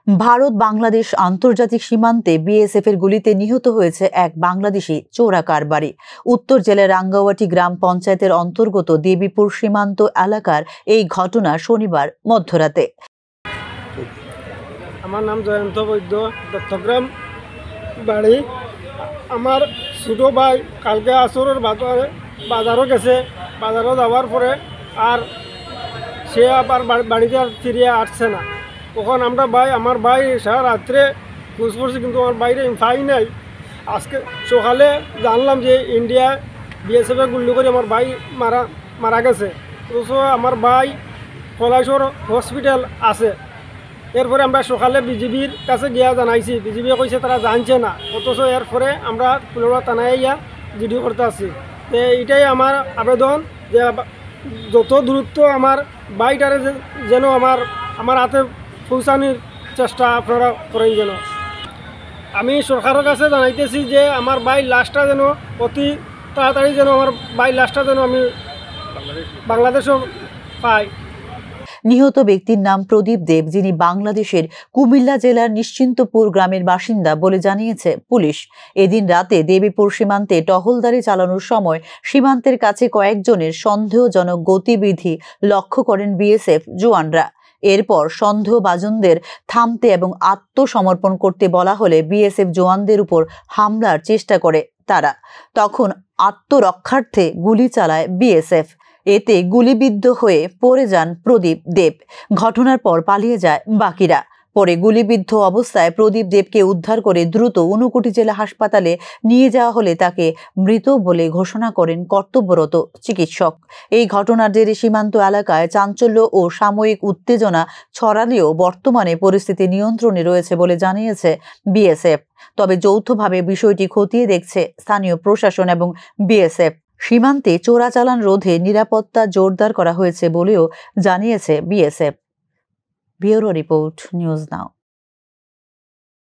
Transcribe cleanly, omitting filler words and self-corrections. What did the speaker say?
ভারত বাংলাদেশ আন্তর্জাতিক সীমান্তে বিএসএফ এর গুলিতে নিহত হয়েছে এক বাংলাদেশি চোরা কারবারি। উত্তর জেলার রাঙ্গাওয়াটি গ্রাম পঞ্চায়েতের অন্তর্গত দেবীপুর সীমান্ত এলাকার এই ঘটনা শনিবার মধ্যরাতে। আমার নাম জয়ন্ত বৈদ্য, দত্তগ্রাম বাড়ি। আমার ছোট ভাই কালকে আসরের বাজারও গেছে, বাজারও যাওয়ার পরে আর সে আবার বাড়িতে আর ফিরিয়ে আসছে না। তখন আমার ভাই সারা রাত্রে খোঁজ করছে, কিন্তু আমার বাইরে পাই নাই। আজকে সকালে জানলাম যে ইন্ডিয়া বিএসএফে গুলি করে আমার ভাই মারা গেছে। অথচ আমার ভাই পলাশর হসপিটাল আছে। এরপরে আমরা সকালে বিজিবির কাছে গিয়া জানাইছি, বিজিবি কইছে তারা জানছে না। অথচ এরপরে আমরা পুনরা থানায় ইয়া জিডি করতে আসছি। তো এইটাই আমার আবেদন যে যত দ্রুত আমার বাইটারে যেন আমার হাতে পৌঁছানোর চেষ্টা আপনারা করেন। যেন আমি সরকারের কাছে জানাইতেছি যে আমার বাই লাশটা যেন অতি তাড়াতাড়ি যেন আমার বাই লাশটা যেন আমি বাংলাদেশও পাই। নিহত ব্যক্তির নাম প্রদীপ দেব, যিনি বাংলাদেশের কুমিল্লা জেলার নিশ্চিন্তপুর গ্রামের বাসিন্দা বলে জানিয়েছে পুলিশ। এদিন রাতে দেবীপুর সীমান্তে টহলদারি চালানোর সময় সীমান্তের কাছে কয়েকজনের সন্দেহজনক গতিবিধি লক্ষ্য করেন বিএসএফ জওয়ানরা। এরপর সন্দেহভাজনদের থামতে এবং আত্মসমর্পণ করতে বলা হলে বিএসএফ জওয়ানদের উপর হামলার চেষ্টা করে তারা। তখন আত্মরক্ষার্থে গুলি চালায় বিএসএফ। এতে গুলিবিদ্ধ হয়ে পড়ে যান প্রদীপ দেব। ঘটনার পর পালিয়ে যায় বাকিরা। পরে গুলিবিদ্ধ অবস্থায় প্রদীপ দেবকে উদ্ধার করে দ্রুত ঊনকোটি জেলা হাসপাতালে নিয়ে যাওয়া হলে তাকে মৃত বলে ঘোষণা করেন কর্তব্যরত চিকিৎসক। এই ঘটনার জেরে সীমান্ত এলাকায় চাঞ্চল্য ও সাময়িক উত্তেজনা ছড়ালেও বর্তমানে পরিস্থিতি নিয়ন্ত্রণে রয়েছে বলে জানিয়েছে বিএসএফ। তবে যৌথভাবে বিষয়টি খতিয়ে দেখছে স্থানীয় প্রশাসন এবং বিএসএফ। সীমান্তে চোরাচালান রোধে নিরাপত্তা জোরদার করা হয়েছে বলেও জানিয়েছে BSF. Bureau report, news now.